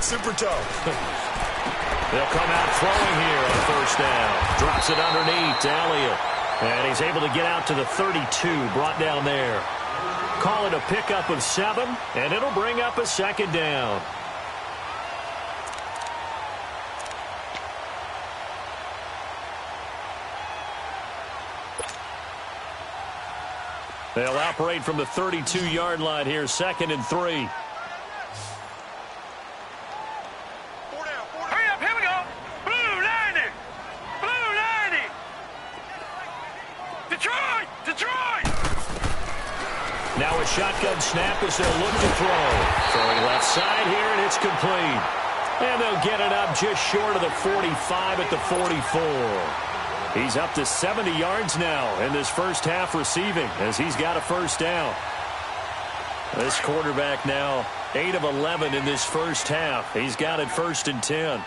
super toe. They'll come out throwing here on first down. Drops it underneath to Elliott. And he's able to get out to the 32, brought down there. Call it a pickup of 7, and it'll bring up a second down. They'll operate from the 32-yard line here, 2nd and 3. Hurry up, here we go. Blue 90. Blue 90. Detroit, Detroit. Now a shotgun snap as they'll look to throw. Throwing left side here, and it's complete. And they'll get it up just short of the 45 at the 44. He's up to 70 yards now in this first half receiving as he's got a first down. This quarterback now 8 of 11 in this first half. He's got it 1st and 10.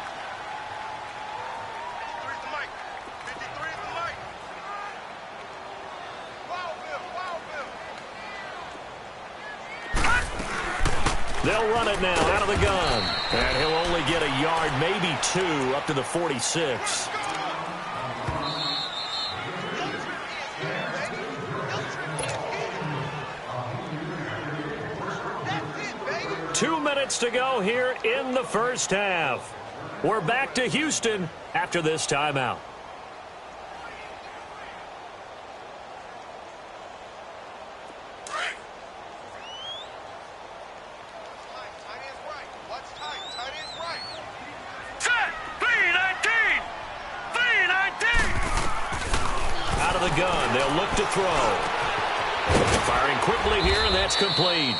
They'll run it now out of the gun. And he'll only get a yard, maybe 2, up to the 46. Two minutes to go here in the first half. We're back to Houston after this timeout. Out of the gun, they'll look to throw. Firing quickly here, and that's complete.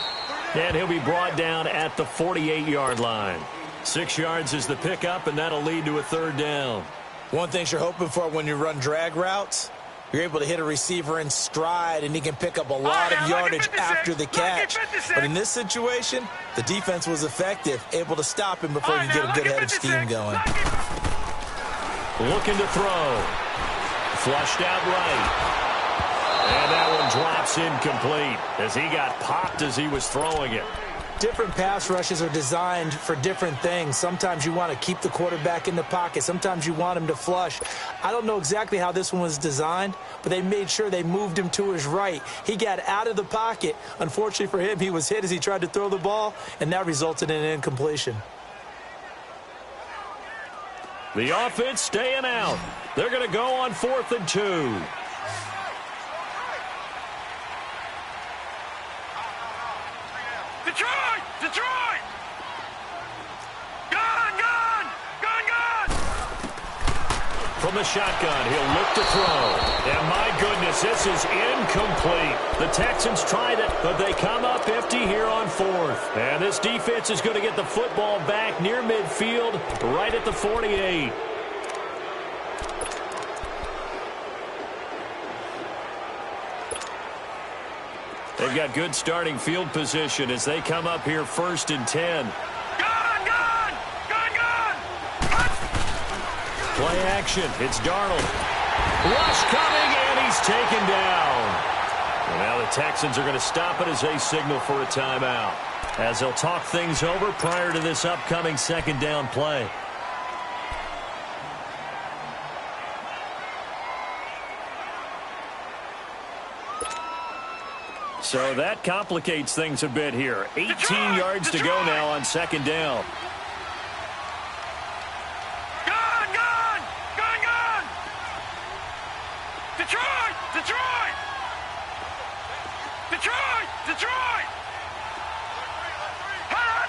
And he'll be brought down at the 48-yard line. 6 yards is the pickup, and that'll lead to a 3rd down. One thing you're hoping for when you run drag routes, you're able to hit a receiver in stride, and he can pick up a lot of yardage after the catch. But in this situation, the defense was effective, able to stop him before you get a good head of steam going. Looking to throw. Flushed out right. And that one drops incomplete as he got popped as he was throwing it. Different pass rushes are designed for different things. Sometimes you want to keep the quarterback in the pocket. Sometimes you want him to flush. I don't know exactly how this one was designed, but they made sure they moved him to his right. He got out of the pocket. Unfortunately for him, he was hit as he tried to throw the ball, and that resulted in an incompletion. The offense staying out. They're going to go on 4th and 2. Detroit! Detroit! Gun! Gun! Gun! Gun! From the shotgun, he'll look to throw. And my goodness, this is incomplete. The Texans tried it, but they come up empty here on 4th. And this defense is going to get the football back near midfield, right at the 48. They've got good starting field position as they come up here 1st and 10. Gun! Gun! Gun! Gun! Play action. It's Darnold. Rush coming, and he's taken down. And now the Texans are going to stop it as they signal for a timeout, as they'll talk things over prior to this upcoming 2nd down play. So that complicates things a bit here. 18 yards to go now on 2nd down. Gun! Gun! Gun! Gun! Detroit! Detroit! Detroit! Detroit! Hot!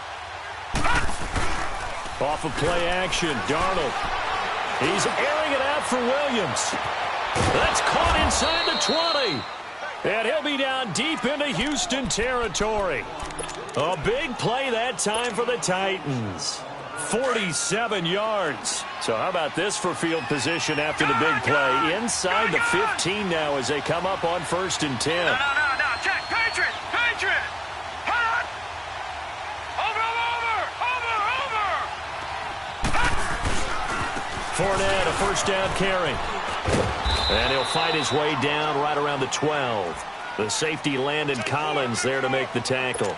Hot! Off of play action, Darnold. He's airing it out for Williams. That's caught inside the 20. And he'll be down deep into Houston territory. A big play that time for the Titans. 47 yards. So how about this for field position after the big play? Inside the 15 now as they come up on 1st and 10. No. Check. Patriot! Patriot! Hot! Over! Fournette, a first down carry. And he'll fight his way down right around the 12. The safety, Landon Collins, there to make the tackle.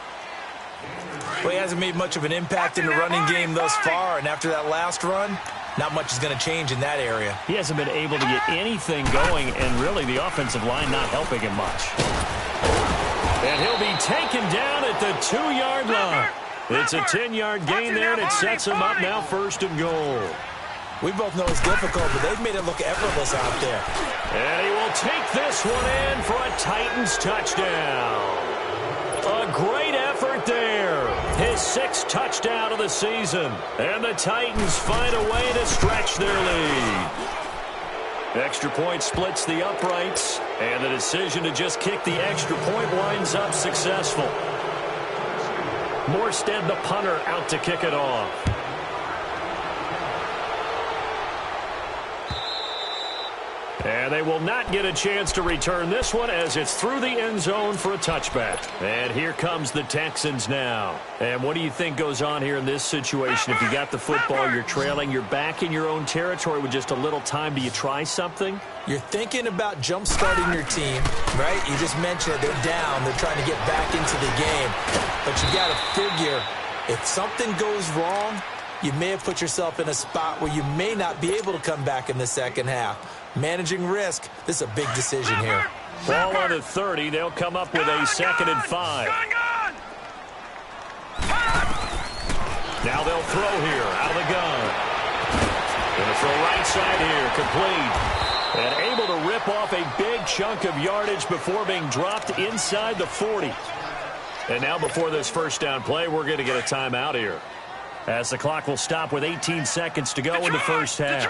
Well, he hasn't made much of an impact in the running game thus far, and after that last run, not much is going to change in that area. He hasn't been able to get anything going, and really the offensive line not helping him much. And he'll be taken down at the 2-yard line. It's a 10-yard gain there, and it sets him up now 1st and goal. We both know it's difficult, but they've made it look effortless out there. And he will take this one in for a Titans touchdown. A great effort there. His 6th touchdown of the season. And the Titans find a way to stretch their lead. Extra point splits the uprights, and the decision to just kick the extra point winds up successful. Morstead, the punter, out to kick it off. And they will not get a chance to return this one as it's through the end zone for a touchback. And here comes the Texans now. And what do you think goes on here in this situation? If you got the football, you're trailing, you're back in your own territory with just a little time. Do you try something? You're thinking about jump-starting your team, right? You just mentioned it. They're down. They're trying to get back into the game. But you got to figure, if something goes wrong, you may have put yourself in a spot where you may not be able to come back in the second half. Managing risk, this is a big decision here. Ball on the 30. They'll come up with a 2nd and 5. Now they'll throw here out of the gun. Going to throw right side here, complete. And able to rip off a big chunk of yardage before being dropped inside the 40. And now before this first down play, we're going to get a timeout here, as the clock will stop with 18 seconds to go in the first half.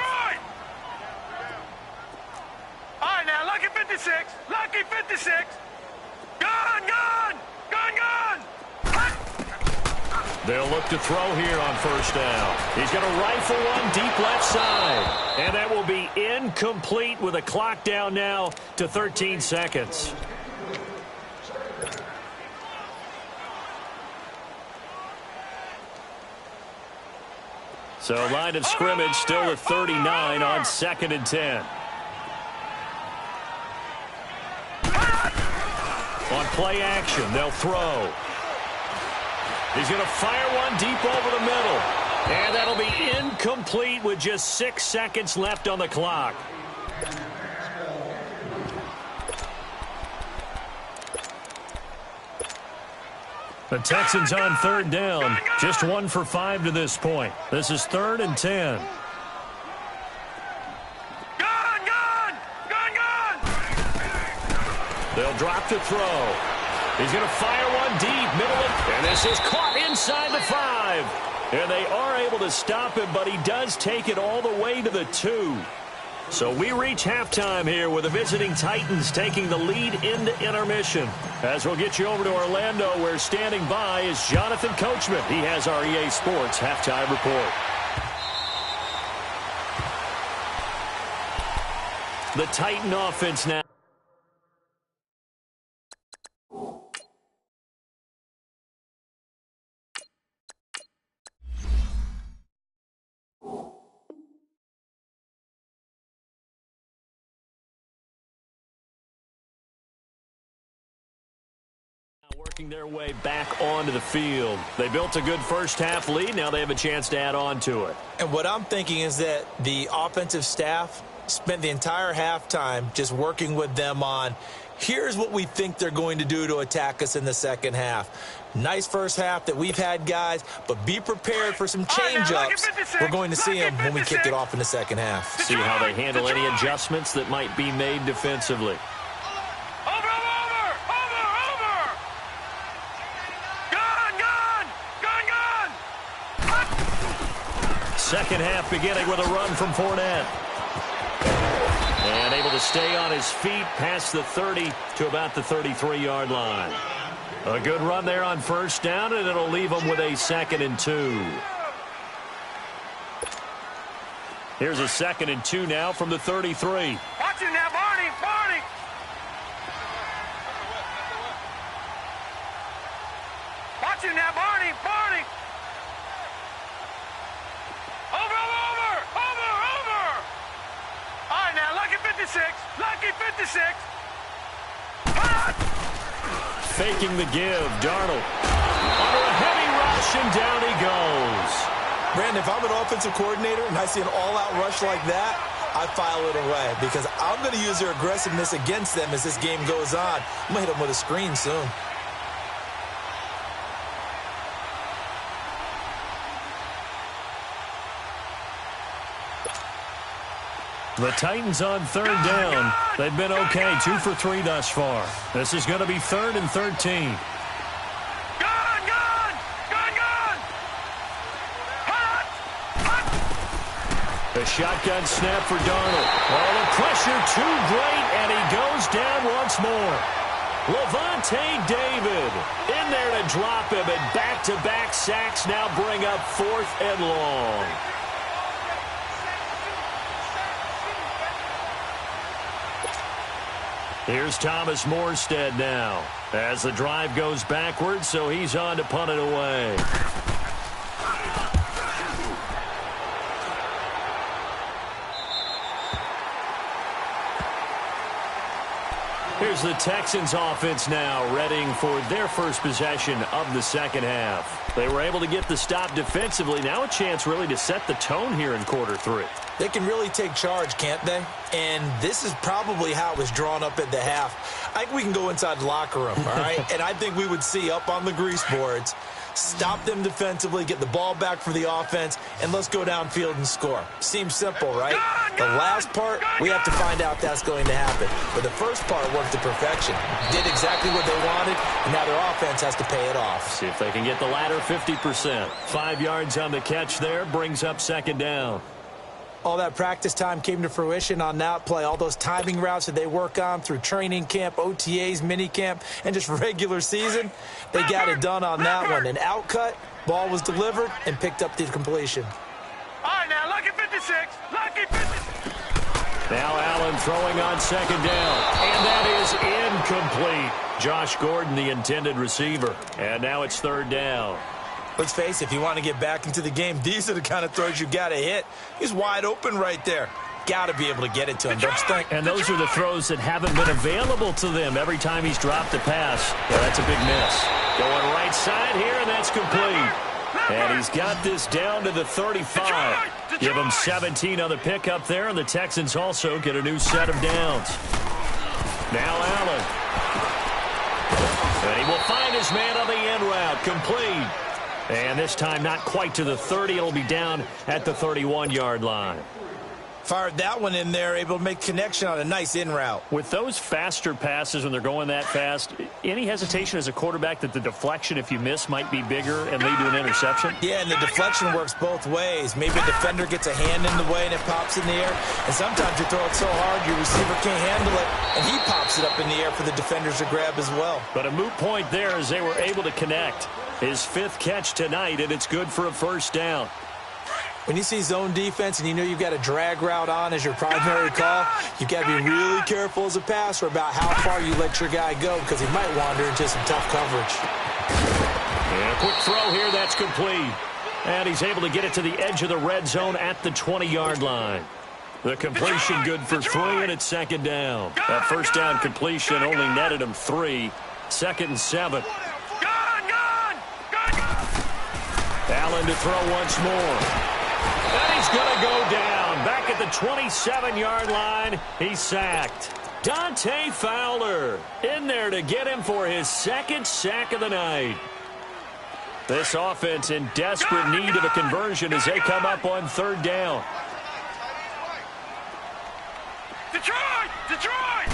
All right, now, lucky 56. Lucky 56. Gun. They'll look to throw here on first down. He's going to rifle one deep left side. And that will be incomplete with a clock down now to 13 seconds. So line of scrimmage still at 39 on 2nd and 10. On play action, they'll throw. He's going to fire one deep over the middle. And that'll be incomplete with just 6 seconds left on the clock. The Texans on 3rd down. Just 1 for 5 to this point. This is 3rd and 10. They'll drop to throw. He's going to fire one deep, middle of, and this is caught inside the 5. And they are able to stop him, but he does take it all the way to the 2. So we reach halftime here with the visiting Titans taking the lead into intermission. As we'll get you over to Orlando, where standing by is Jonathan Coachman. He has our EA Sports halftime report. The Titan offense now. Working their way back onto the field. They built a good first half lead. Now they have a chance to add on to it. And what I'm thinking is that the offensive staff spent the entire halftime just working with them on, here's what we think they're going to do to attack us in the second half. Nice first half that we've had, guys, but be prepared for some change-ups. We're going to see them when we kick it off in the second half. See how they handle any adjustments that might be made defensively. Second half beginning with a run from Fournette. And able to stay on his feet past the 30 to about the 33-yard line. A good run there on first down, and it'll leave him with a 2nd and 2. Here's a 2nd and 2 now from the 33. Watch him now, Barney. Watch him now, Barney. Over. All right, now, lucky 56. Faking the give, Darnold. Under a heavy rush, and down he goes. Brandon, if I'm an offensive coordinator and I see an all-out rush like that, I file it away because I'm going to use their aggressiveness against them as this game goes on. I'm going to hit them with a screen soon. The Titans on third down. They've been okay, 2 for 3 thus far. This is going to be 3rd and 13. The shotgun snap for Darnold. Oh, the pressure too great, and he goes down once more. Levante David in there to drop him, and back-to-back sacks now bring up 4th and long. Here's Thomas Morstead now as the drive goes backwards, so he's on to punt it away. Here's the Texans offense now, readying for their first possession of the second half. They were able to get the stop defensively. Now a chance really to set the tone here in quarter 3. They can really take charge, can't they? And this is probably how it was drawn up at the half. I think we can go inside the locker room, all right? And I think we would see up on the grease boards, stop them defensively, get the ball back for the offense, and let's go downfield and score. Seems simple, right? The last part, we have to find out that's going to happen. But the first part worked to perfection. Did exactly what they wanted, and now their offense has to pay it off. See if they can get the latter 50%. 5 yards on the catch there, brings up second down. All that practice time came to fruition on that play. All those timing routes that they work on through training camp, OTAs, minicamp, and just regular season, they got it done on that one. An outcut, ball was delivered, and picked up the completion. All right, now, lucky 56. Lucky 56. Now Allen throwing on second down. And that is incomplete. Josh Gordon, the intended receiver. And now it's third down. Let's face it, if you want to get back into the game, these are the kind of throws you got to hit. He's wide open right there. Got to be able to get it to him, don't you think? And those are the throws that haven't been available to them every time he's dropped a pass. Yeah, that's a big miss. Going right side here, and that's complete. And he's got this down to the 35. Give him 17 on the pickup there, and the Texans also get a new set of downs. Now Allen. And he will find his man on the end route. Complete. And this time not quite to the 30. It'll be down at the 31-yard line. Fired that one in there, able to make connection on a nice in route. With those faster passes when they're going that fast, any hesitation as a quarterback that the deflection, if you miss, might be bigger and lead to an interception? Yeah, and the deflection works both ways. Maybe a defender gets a hand in the way and it pops in the air. And sometimes you throw it so hard your receiver can't handle it, and he pops it up in the air for the defenders to grab as well. But a moot point there as they were able to connect. His 5th catch tonight, and it's good for a first down. When you see zone defense and you know you've got a drag route on as your primary call, you've got to be really careful as a passer about how far you let your guy go because he might wander into some tough coverage. And a quick throw here, that's complete. And he's able to get it to the edge of the red zone at the 20-yard line. The completion good for 3, and it's second down. That first down completion only netted him 3. 2nd and 7. Allen to throw once more. And he's going to go down. Back at the 27-yard line, he's sacked. Dante Fowler in there to get him for his 2nd sack of the night. This offense in desperate need of a conversion as they come up on 3rd down. Detroit! Detroit!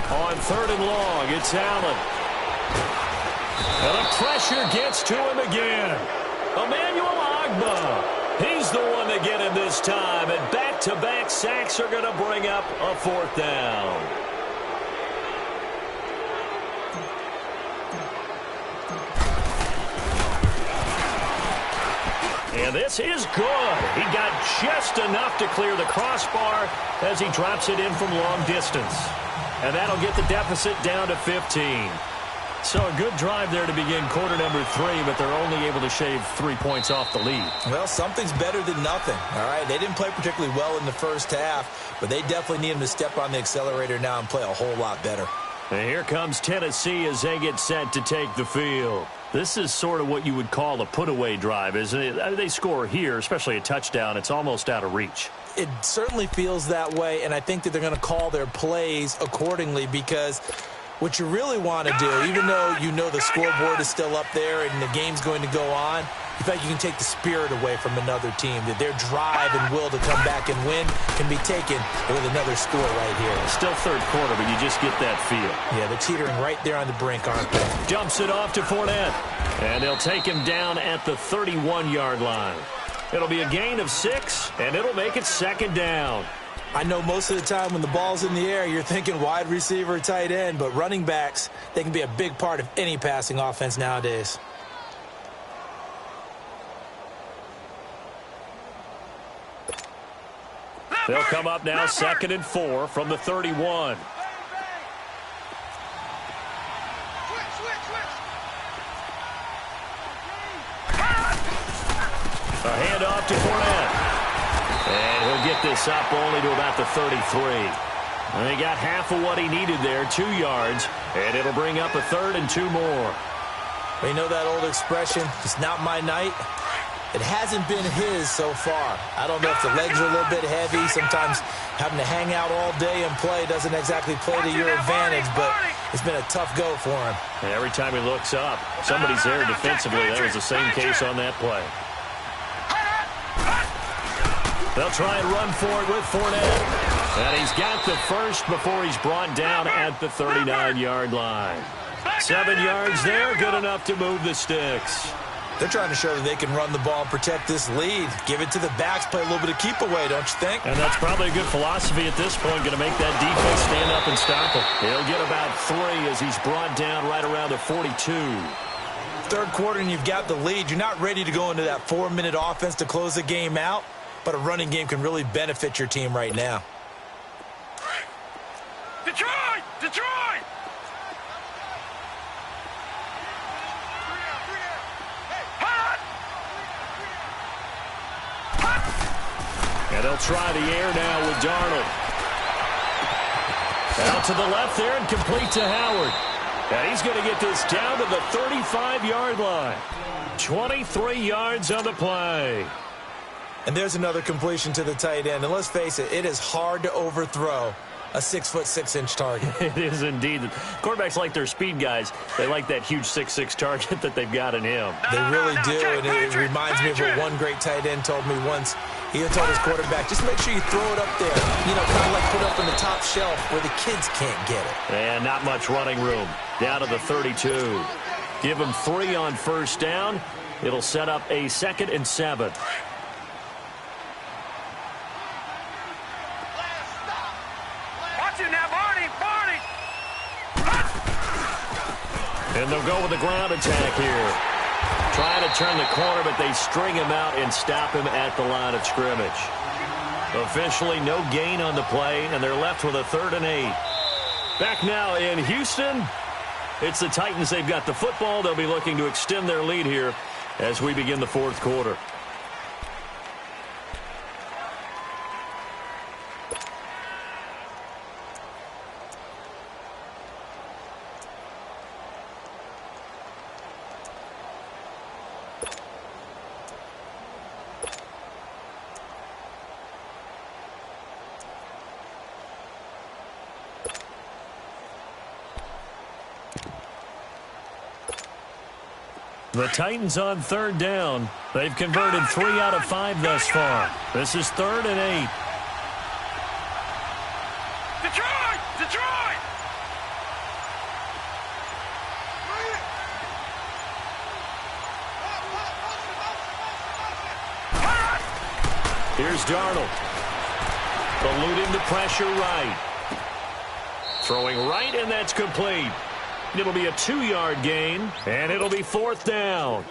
On 3rd and long, it's Allen. And the pressure gets to him again. Emmanuel Ogbah. He's the one to get him this time. And back-to-back sacks are going to bring up a 4th down. And this is good. He got just enough to clear the crossbar as he drops it in from long distance. And that'll get the deficit down to 15. So a good drive there to begin quarter number 3, but they're only able to shave 3 points off the lead. Well, something's better than nothing, all right? They didn't play particularly well in the first half, but they definitely need him to step on the accelerator now and play a whole lot better. And here comes Tennessee as they get set to take the field. This is sort of what you would call a put-away drive, isn't it? I mean, they score here, especially a touchdown. It's almost out of reach. It certainly feels that way, and I think that they're going to call their plays accordingly, because what you really want to do, even though you know the scoreboard is still up there and the game's going to go on, in fact, you can take the spirit away from another team, that their drive and will to come back and win can be taken with another score right here. Still third quarter, but you just get that feel. Yeah, they're teetering right there on the brink, aren't they? Jumps it off to Fournette, and they'll take him down at the 31-yard line. It'll be a gain of 6, and it'll make it second down. I know most of the time when the ball's in the air, you're thinking wide receiver, tight end, but running backs, they can be a big part of any passing offense nowadays. They'll come up now, 2nd and 4 from the 31. A handoff to Fournette. And he'll get this up only to about the 33. And he got half of what he needed there, 2 yards, and it'll bring up a 3rd and 2 more. You know that old expression, it's not my night? It hasn't been his so far. I don't know if the legs are a little bit heavy. Sometimes having to hang out all day and play doesn't exactly play to your advantage, but it's been a tough go for him. And every time he looks up, somebody's there defensively. That was the same case on that play. They'll try and run for it with Fournette. And he's got the first before he's brought down at the 39-yard line. 7 yards there, good enough to move the sticks. They're trying to show that they can run the ball and protect this lead. Give it to the backs, play a little bit of keep away, don't you think? And that's probably a good philosophy at this point, going to make that defense stand up and stop him. He'll get about 3 as he's brought down right around the 42. Third quarter and you've got the lead. You're not ready to go into that 4-minute offense to close the game out, but a running game can really benefit your team right now. Detroit! Detroit! And they'll try the air now with Darnold. Out to the left there and complete to Howard. And he's going to get this down to the 35-yard line. 23 yards on the play. And there's another completion to the tight end. And let's face it, it is hard to overthrow a 6'6" target. It is indeed. Quarterbacks like their speed guys. They like that huge 6'6" target that they've got in him. They really do, and it reminds me of what one great tight end told me once. He told his quarterback, just make sure you throw it up there. You know, kind of like put it up on the top shelf where the kids can't get it. And not much running room. Down to the 32. Give him 3 on first down. It'll set up a 2nd and 7. And they'll go with the ground attack here. Trying to turn the corner, but they string him out and stop him at the line of scrimmage. Officially no gain on the play, and they're left with a 3rd and 8. Back now in Houston. It's the Titans. They've got the football. They'll be looking to extend their lead here as we begin the 4th quarter. The Titans on 3rd down. They've converted 3 out of 5 thus far. This is 3rd and 8. Detroit! Detroit! Here's Darnold. Eluding the pressure right. Throwing right, and that's complete. It'll be a 2-yard gain, and it'll be 4th down.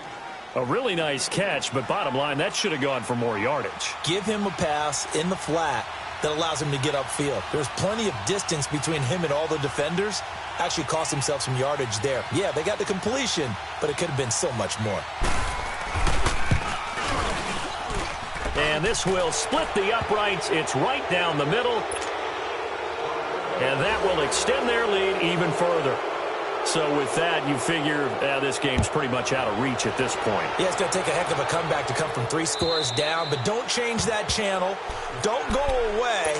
A really nice catch, but bottom line, that should have gone for more yardage. Give him a pass in the flat that allows him to get upfield. There's plenty of distance between him and all the defenders. Actually cost himself some yardage there. Yeah, they got the completion, but it could have been so much more. And this will split the uprights. It's right down the middle. And that will extend their lead even further. So with that, you figure this game's pretty much out of reach at this point. Yeah, it's going to take a heck of a comeback to come from 3 scores down, but don't change that channel. Don't go away.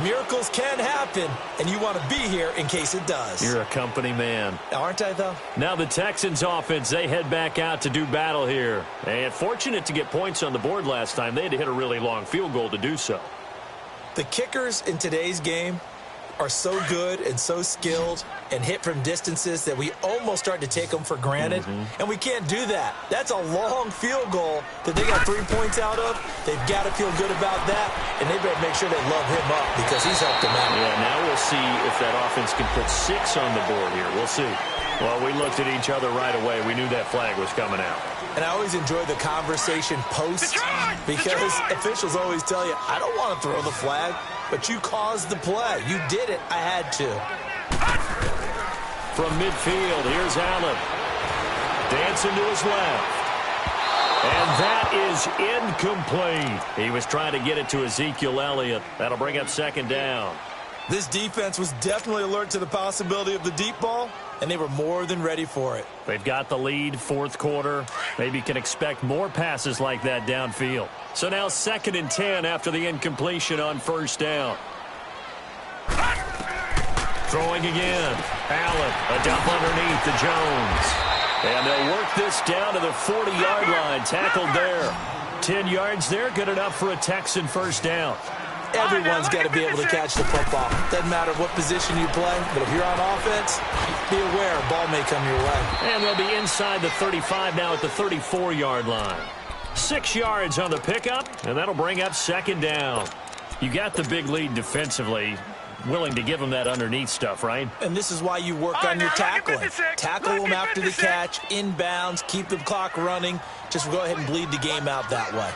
Miracles can happen, and you want to be here in case it does. You're a company man. Aren't I, though? Now the Texans offense, they head back out to do battle here. And fortunate to get points on the board last time. They had to hit a really long field goal to do so. The kickers in today's game are so good and so skilled and hit from distances that we almost start to take them for granted. And we can't do that. That's a long field goal that they got 3 points out of. They've got to feel good about that, and they better make sure they love him up because he's helped them out. Yeah, now we'll see if that offense can put 6 on the board here. We'll see. Well, we looked at each other right away. We knew that flag was coming out. And I always enjoy the conversation post because officials always tell you, I don't want to throw the flag, but you caused the play. You did it. I had to. From midfield, here's Allen. Dancing to his left. And that is incomplete. He was trying to get it to Ezekiel Elliott. That'll bring up 2nd down. This defense was definitely alert to the possibility of the deep ball, and they were more than ready for it. They've got the lead, 4th quarter. Maybe can expect more passes like that downfield. So now 2nd and 10 after the incompletion on 1st down. Throwing again. Allen, a dump underneath to Jones. And they'll work this down to the 40-yard line. Tackled there. 10 yards there, good enough for a Texan 1st down. Everyone's got to be able to catch the football. Doesn't matter what position you play, but if you're on offense, be aware a ball may come your way. And they'll be inside the 35 now at the 34-yard line. 6 yards on the pickup, and that'll bring up 2nd down. You got the big lead defensively. Willing to give them that underneath stuff, right? And this is why you work on your tackling. Tackle them after the catch, inbounds, keep the clock running. Just go ahead and bleed the game out that way.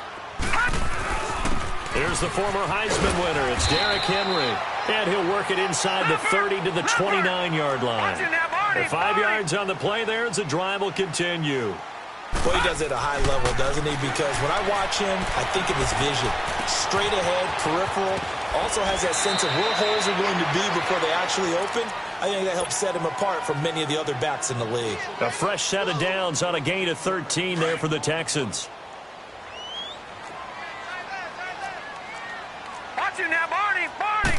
Here's the former Heisman winner. It's Derrick Henry. And he'll work it inside the 30 to the 29-yard line. And 5 yards on the play there as the drive will continue. Well, he does it at a high level, doesn't he? Because when I watch him, I think of his vision. Straight ahead, peripheral. Also has that sense of where holes are going to be before they actually open. I think that helps set him apart from many of the other backs in the league. A fresh set of downs on a gain of 13 there for the Texans. Watch it now, Barney. Barney.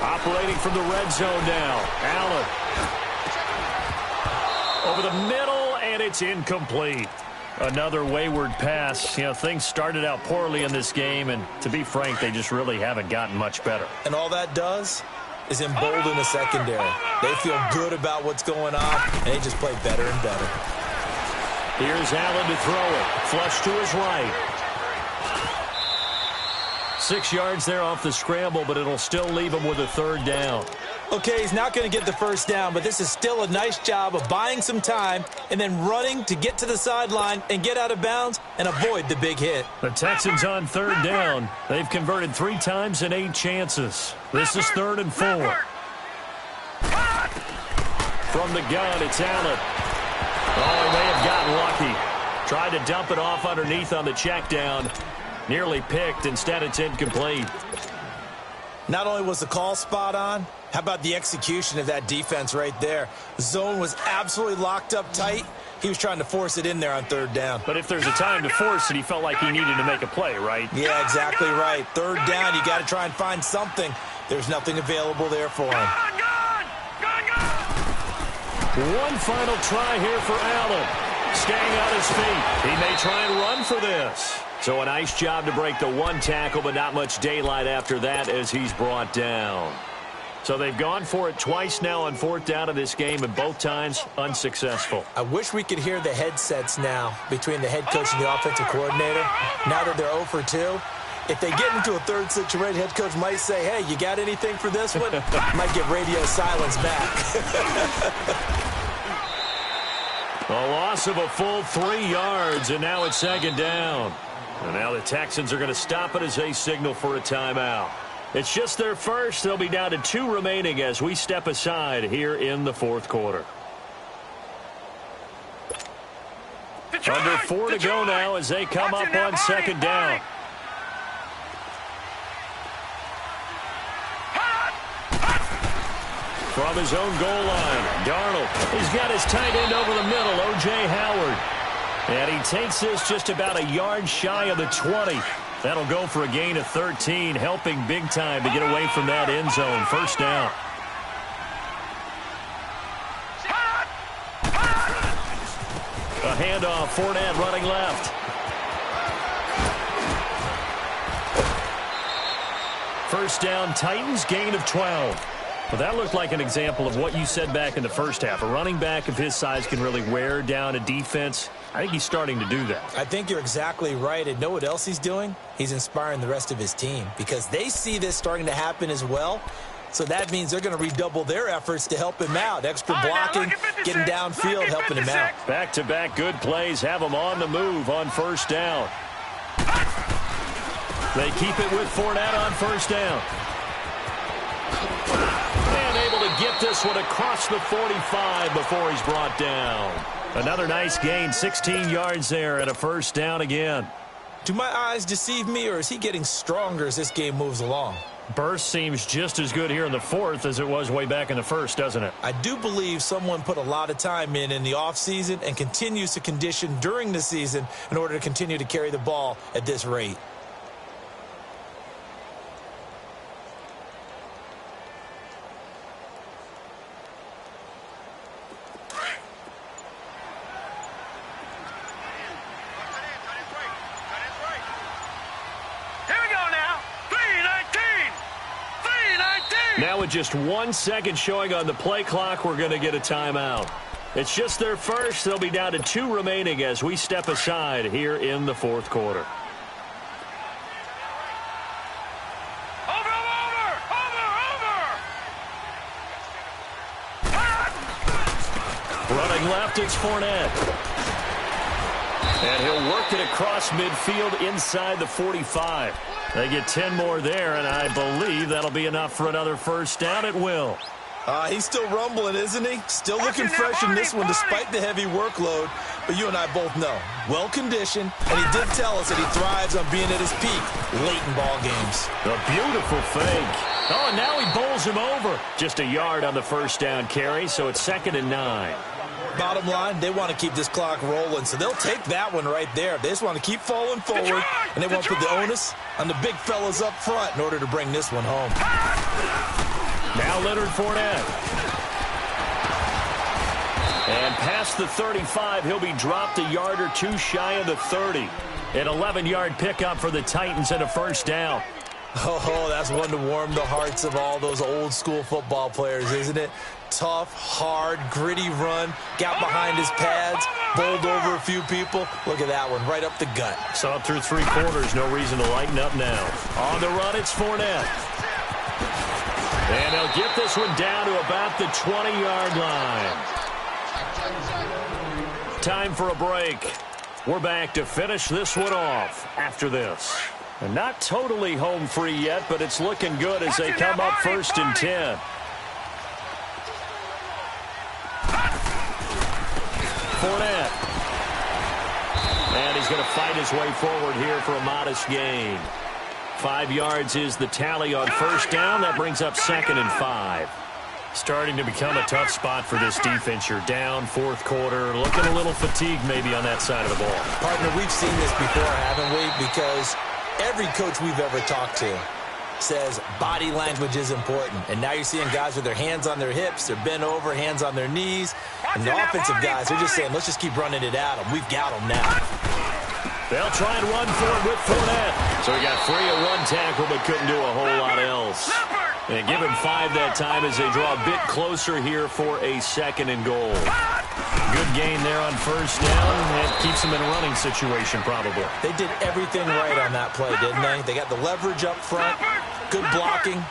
Operating from the red zone now. Allen. Over the middle, and it's incomplete. Another wayward pass. You know, things started out poorly in this game, and to be frank, they just really haven't gotten much better. And all that does is embolden the secondary. They feel good about what's going on, and they just play better and better. Here's Allen to throw it. Flush to his right. 6 yards there off the scramble, but it'll still leave him with a 3rd down. Okay, he's not going to get the 1st down, but this is still a nice job of buying some time and then running to get to the sideline and get out of bounds and avoid the big hit. The Texans on 3rd down. They've converted 3 times in 8 chances. This is 3rd and 4. From the gun, it's Allen. Oh, he may have gotten lucky. Tried to dump it off underneath on the check down. Nearly picked. Instead, it's incomplete. Not only was the call spot on, how about the execution of that defense right there? The zone was absolutely locked up tight. He was trying to force it in there on 3rd down. But if there's a time to force it, he felt like he needed to make a play, right? Yeah, exactly right. 3rd down, you got to try and find something. There's nothing available there for him. One final try here for Allen. Staying on his feet. He may try and run for this. So a nice job to break the 1 tackle, but not much daylight after that as he's brought down. So they've gone for it twice now on 4th down of this game, and both times unsuccessful. I wish we could hear the headsets now between the head coach and the offensive coordinator. Now that they're 0 for 2, if they get into a 3rd situation, head coach might say, hey, you got anything for this one? Might get radio silence back. A loss of a full 3 yards, and now it's 2nd down. And now the Texans are going to stop it as they signal for a timeout. It's just their first. They'll be down to 2 remaining as we step aside here in the 4th quarter. Under 4 to go now as they come up on 2nd down. From his own goal line, Darnold. He's got his tight end over the middle, O.J. Howard. And he takes this just about a yard shy of the 20. That'll go for a gain of 13, helping big time to get away from that end zone. First down. A handoff, Fournette running left. First down, Titans, gain of 12. Well, that looked like an example of what you said back in the first half. A running back of his size can really wear down a defense. I think he's starting to do that. I think you're exactly right. And know what else he's doing? He's inspiring the rest of his team because they see this starting to happen as well. So that means they're going to redouble their efforts to help him out. Extra blocking, getting downfield, helping him out. Back-to-back good plays have him on the move on first down. They keep it with Fournette on first down. And able to get this one across the 45 before he's brought down. Another nice gain, 16 yards there and a first down again. Do my eyes deceive me, or is he getting stronger as this game moves along? Burst seems just as good here in the fourth as it was way back in the first, doesn't it? I do believe someone put a lot of time in the offseason and continues to condition during the season in order to continue to carry the ball at this rate. Now with just 1 second showing on the play clock, we're going to get a timeout. It's just their first. They'll be down to 2 remaining as we step aside here in the fourth quarter. Running left, it's Fournette. And he'll work it across midfield inside the 45. They get 10 more there, and I believe that'll be enough for another first down. It will. He's still rumbling, isn't he? Still looking fresh in this one despite the heavy workload. But you and I both know, well-conditioned, and he did tell us that he thrives on being at his peak late in ball games. A beautiful fake. Oh, and now he bowls him over. Just a yard on the first down carry, so it's 2nd and 9. Bottom line, they want to keep this clock rolling, so they'll take that one right there. They just want to keep falling forward, and they won't put the onus on the big fellas up front in order to bring this one home. Now Leonard Fournette. And past the 35, he'll be dropped a yard or 2 shy of the 30. An 11-yard pickup for the Titans and a first down. Oh, that's one to warm the hearts of all those old-school football players, isn't it? Tough, hard, gritty run, got behind his pads, bowled over a few people. Look at that one, right up the gut. Saw it through 3 quarters, no reason to lighten up now. On the run, it's Fournette. And they'll get this one down to about the 20-yard line. Time for a break. We're back to finish this one off after this. And not totally home free yet, but it's looking good as they come up 1st and 10. Fournette. And he's going to fight his way forward here for a modest gain. 5 yards is the tally on first down. That brings up 2nd and 5. Starting to become a tough spot for this defense. You're down, fourth quarter, looking a little fatigued maybe on that side of the ball. Partner, we've seen this before, haven't we? Because every coach we've ever talked to says body language is important. And now you're seeing guys with their hands on their hips, they're bent over, hands on their knees. And the offensive guys, they're just saying, let's just keep running it at them. We've got them now. They'll try and run for it with Fournette. So he got free of 1 tackle but couldn't do a whole lot else. And give him 5 that time as they draw a bit closer here for a 2nd and goal. Good gain there on first down. It keeps them in a running situation probably. They did everything right on that play, didn't they? They got the leverage up front, good blocking,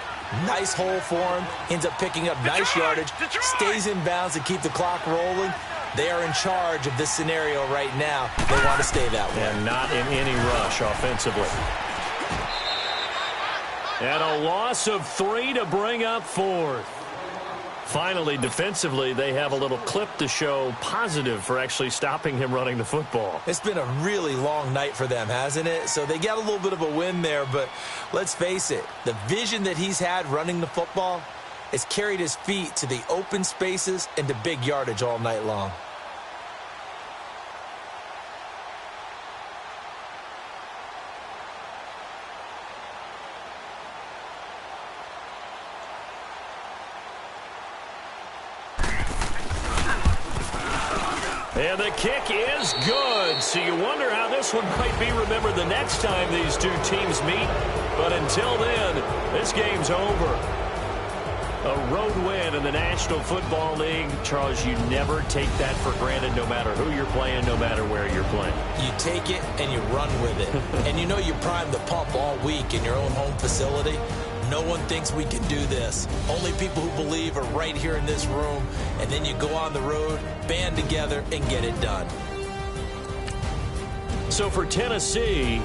nice hole for him, ends up picking up nice yardage, stays in bounds to keep the clock rolling. They are in charge of this scenario right now. They want to stay that way. And not in any rush offensively. And a loss of 3 to bring up 4th. Finally, defensively, they have a little clip to show positive for actually stopping him running the football. It's been a really long night for them, hasn't it? So they got a little bit of a win there, but let's face it, the vision that he's had running the football, has carried his feet to the open spaces and to big yardage all night long. And the kick is good. So you wonder how this one might be remembered the next time these two teams meet. But until then, this game's over. A road win in the National Football League. Charles, you never take that for granted no matter who you're playing, no matter where you're playing. You take it and you run with it. And you know you primed the pump all week in your own home facility. No one thinks we can do this. Only people who believe are right here in this room. And then you go on the road, band together, and get it done. So for Tennessee,